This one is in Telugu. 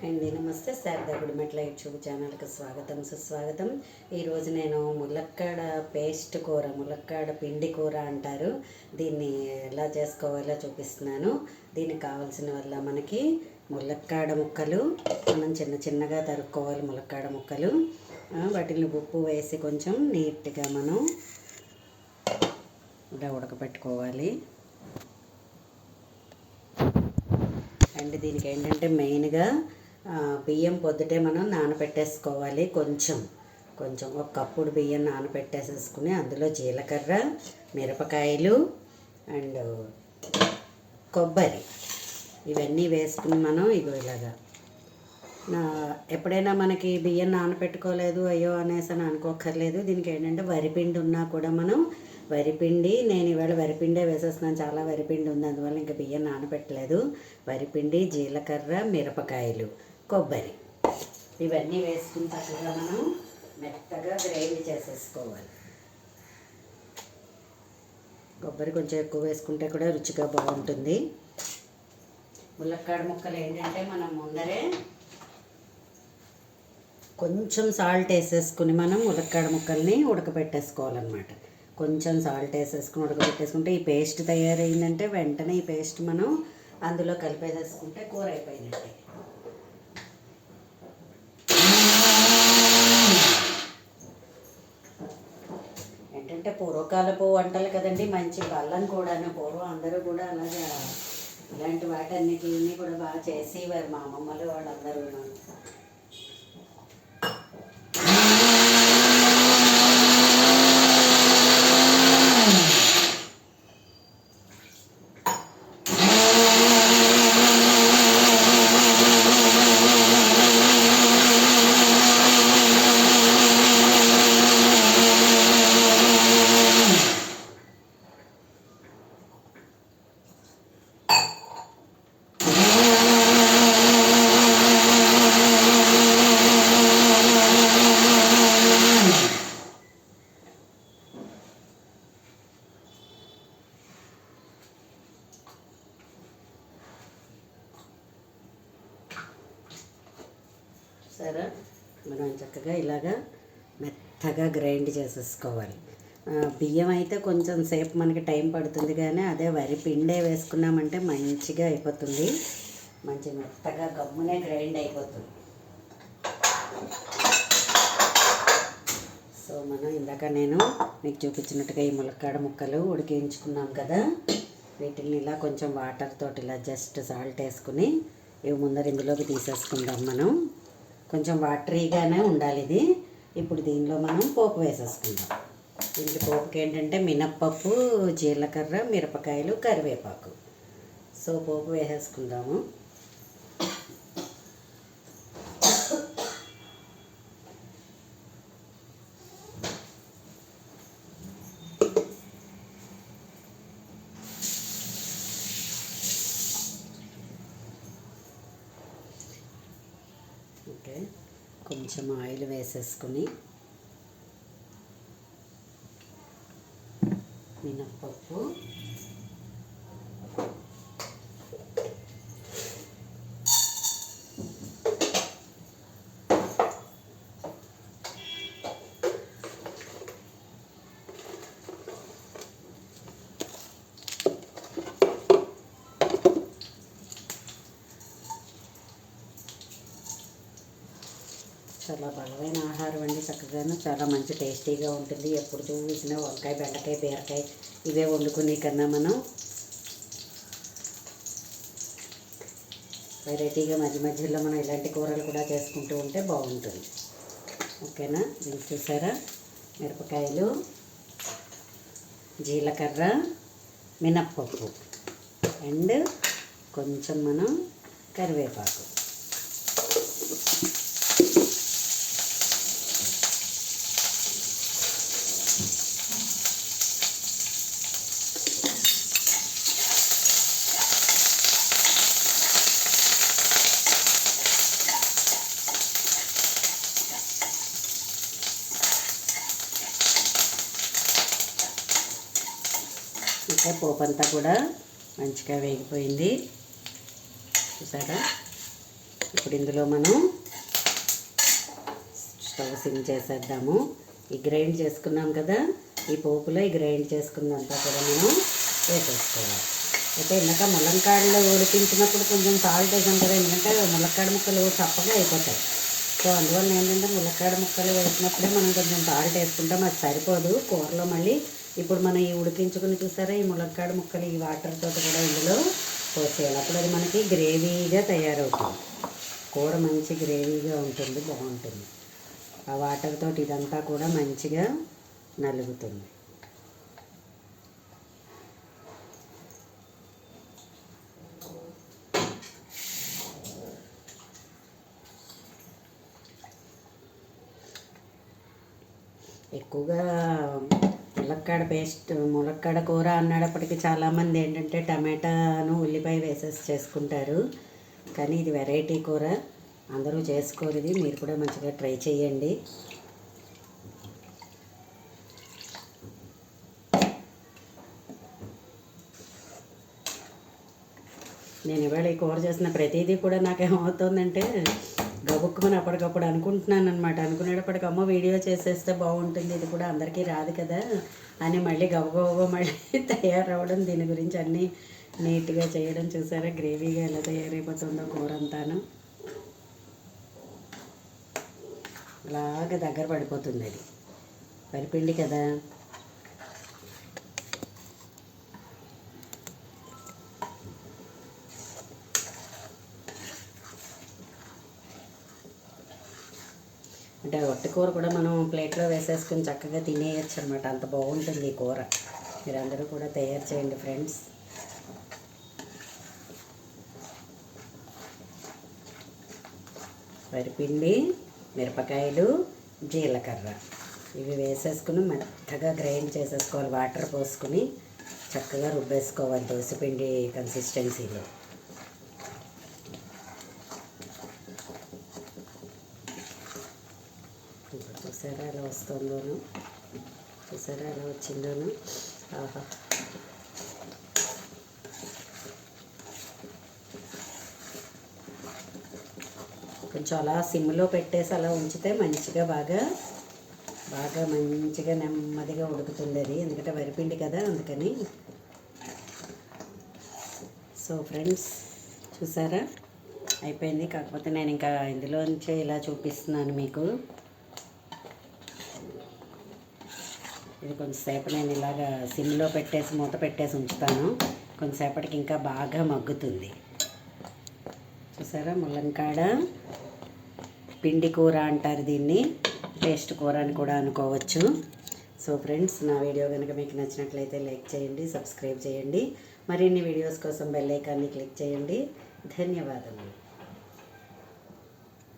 అండి నమస్తే శారదా గుడిమెట్ల యూట్యూబ్ ఛానల్కి స్వాగతం సుస్వాగతం. ఈరోజు నేను ములక్కాడ పేస్ట్ కూర, ములక్కాడ పిండి కూర అంటారు, దీన్ని ఎలా చేసుకోవాలో చూపిస్తున్నాను. దీనికి కావాల్సిన వల్ల మనకి ములక్కాడ ముక్కలు మనం చిన్న చిన్నగా తరుక్కోవాలి. ములక్కాడ ముక్కలు వాటిని ఉప్పు వేసి కొంచెం నీట్గా మనం ఇలా ఉడకపెట్టుకోవాలి. అండ్ దీనికి ఏంటంటే మెయిన్గా బియ్యం పొద్దుటే మనం నానబెట్టేసుకోవాలి. కొంచెం ఒక కప్పుడు బియ్యం నానబెట్టేసేసుకుని అందులో జీలకర్ర, మిరపకాయలు అండ్ కొబ్బరి ఇవన్నీ వేసుకుని మనం ఇలాగా ఎప్పుడైనా మనకి బియ్యం నానబెట్టుకోలేదు అయ్యో అనేసి అని అనుకోక్కర్లేదు. దీనికి ఏంటంటే వరిపిండి ఉన్నా కూడా మనం వరిపిండి, నేను ఇవాళ వరిపిండే వేసేస్తున్నాను, చాలా వరిపిండి ఉంది, అందువల్ల ఇంకా బియ్యం నానబెట్టలేదు. వరిపిండి, జీలకర్ర, మిరపకాయలు, కొబ్బరి ఇవన్నీ వేసుకుని చక్కగా మనం మెత్తగా గ్రైండ్ చేసేసుకోవాలి. కొబ్బరి కొంచెం ఎక్కువ వేసుకుంటే కూడా రుచిగా బాగుంటుంది. ములక్కాడ ముక్కలు ఏంటంటే మనం ముందరే కొంచెం సాల్ట్ వేసేసుకుని మనం ములక్కాడ ముక్కల్ని ఉడకబెట్టేసుకోవాలన్నమాట. కొంచెం సాల్ట్ వేసేసుకుని ఉడకబెట్టేసుకుంటే ఈ పేస్ట్ తయారైందంటే వెంటనే ఈ పేస్ట్ మనం అందులో కలిపేసేసుకుంటే కూర అయిపోయినట్టే. ఏంటంటే పూర్వకాలపు వంటలు కదండి, మంచి బల్లం కూడాను. పూర్వం అందరూ కూడా అలాగా ఇలాంటి వాటన్నిటిని కూడా బాగా చేసేవారు మా అమ్మమ్మలు వాళ్ళందరూ. సరే, మనం చక్కగా ఇలాగా మెత్తగా గ్రైండ్ చేసేసుకోవాలి. బియ్యం అయితే కొంచెం సేపు మనకి టైం పడుతుంది, కానీ అదే వరి పిండే వేసుకున్నామంటే మంచిగా అయిపోతుంది, మంచి మెత్తగా గమ్మునే గ్రైండ్ అయిపోతుంది. సో మనం ఇందాక నేను మీకు చూపించినట్టుగా ఈ ములక్కాడ ముక్కలు ఉడికించుకున్నాం కదా, వీటిని ఇలా కొంచెం వాటర్ తోటి ఇలా జస్ట్ సాల్ట్ వేసుకుని ఇవి ముందర ఇందులోకి తీసేసుకుందాం. మనం కొంచెం వాటరీగానే ఉండాలి ఇది. ఇప్పుడు దీనిలో మనం పోపు వేసేసుకుందాం. దీనికి పోపుకి ఏంటంటే మినప్పప్పు, జీలకర్ర, మిరపకాయలు, కరివేపాకు. సో పోపు వేసేసుకుందాము. ఓకే, కొంచెం ఆయిల్ వేసేసుకుని మినప్పప్పు, చాలా బలమైన ఆహారం అండి. చక్కగాను చాలా మంచి టేస్టీగా ఉంటుంది. ఎప్పుడు చూసినా వంకాయ, బెండకాయ, బీరకాయ ఇవే వండుకునే కన్నా మనం వెరైటీగా మధ్య మధ్యలో మనం ఇలాంటి కూరలు కూడా చేసుకుంటూ ఉంటే బాగుంటుంది. ఓకేనా, దీనికి చూసారా మిరపకాయలు, జీలకర్ర, మినప్పప్పు అండ్ కొంచెం మనం కరివేపాకు. ఇంకా పోపు అంతా కూడా మంచిగా వేగిపోయింది చూసారా. ఇప్పుడు ఇందులో మనం స్టవ్ సిమ్ చేసేద్దాము. ఈ గ్రైండ్ చేసుకున్నాం కదా, ఈ పోపులో ఈ గ్రైండ్ చేసుకున్నంతా కూడా మనం వేసేసుకోవాలి. అయితే ఇందాక ములంకాడలు ఉడికించినప్పుడు కొంచెం సాల్ట్ వేసాం కదా, ఎందుకంటే ములక్కాడ ముక్కలు చప్పగా అయిపోతాయి. సో అందువల్ల ఏంటంటే ములక్కాడ ముక్కలు వేసినప్పుడే మనం కొంచెం సాల్ట్ వేసుకుంటాం. అది సరిపోదు కూరలో. మళ్ళీ ఇప్పుడు మనం ఈ ఉడికించుకుని చూసారా, ఈ ములక్కాడ ముక్కలు ఈ వాటర్తో కూడా ఇందులో పోసేయాలి. అప్పుడు అది మనకి గ్రేవీగా తయారవుతుంది. కూర మంచి గ్రేవీగా ఉంటుంది, బాగుంటుంది. ఆ వాటర్ తోటి ఇదంతా కూడా మంచిగా నలుగుతుంది. ఎక్కువగా ములక్కాడ కూర అన్నప్పటికీ చాలామంది ఏంటంటే టమాటాను ఉల్లిపాయ వేసేసి చేసుకుంటారు. కానీ ఇది వెరైటీ కూర, అందరూ చేసుకోరు. ఇది మీరు కూడా మంచిగా ట్రై చేయండి. నేను ఇవాళ ఈ కూర చేసిన ప్రతిదీ కూడా నాకేమవుతుందంటే గబుక్కుమని అప్పటికప్పుడు అనుకుంటున్నాను అనమాట. అనుకునేటప్పటికి అమ్మ వీడియో చేసేస్తే బాగుంటుంది, ఇది కూడా అందరికీ రాదు కదా అని మళ్ళీ గబగబ మళ్ళీ తయారవడం, దీని గురించి అన్నీ నీట్గా చేయడం. చూసారా గ్రేవీగా ఎలా తయారైపోతుందో కూర అంతాను. అలాగా దగ్గర పడిపోతుంది. అది వరిపిండి కదా. అంటే ఒట్టి కూర కూడా మనం ప్లేట్లో వేసేసుకుని చక్కగా తినేయచ్చు అనమాట. అంత బాగుంటుంది ఈ కూర. మీరందరూ కూడా తయారు చేయండి ఫ్రెండ్స్. వరిపిండి, మిరపకాయలు, జీలకర్ర ఇవి వేసేసుకుని మెత్తగా గ్రైండ్ చేసేసుకోవాలి. వాటర్ పోసుకుని చక్కగా రుబ్బేసుకోవాలి దోసపిండి కన్సిస్టెన్సీలో. చూసారా ఎలా వస్తుందోను, చూసారా ఎలా వచ్చిందోను. ఆహా, కొంచెం అలా సిమ్లో పెట్టేసి అలా ఉంచితే మంచిగా బాగా మంచిగా నెమ్మదిగా ఉడుకుతుంది అది, ఎందుకంటే వరిపిండి కదా అందుకని. సో ఫ్రెండ్స్ చూసారా అయిపోయింది. కాకపోతే నేను ఇంకా ఇందులోంచి ఇలా చూపిస్తున్నాను మీకు. ఇది కొంచెంసేపు నేను ఇలాగా సిమ్లో పెట్టేసి మూత పెట్టేసి ఉంచుతాను. కొంచెంసేపటికి ఇంకా బాగా మగ్గుతుంది. చూసారా ములంకాడ పిండి కూర అంటారు దీన్ని, టేస్ట్ కూర అని కూడా అనుకోవచ్చు. సో ఫ్రెండ్స్ నా వీడియో కనుక మీకు నచ్చినట్లయితే లైక్ చేయండి, సబ్స్క్రైబ్ చేయండి. మరిన్ని వీడియోస్ కోసం బెల్ ఐకాన్ని క్లిక్ చేయండి. ధన్యవాదములు.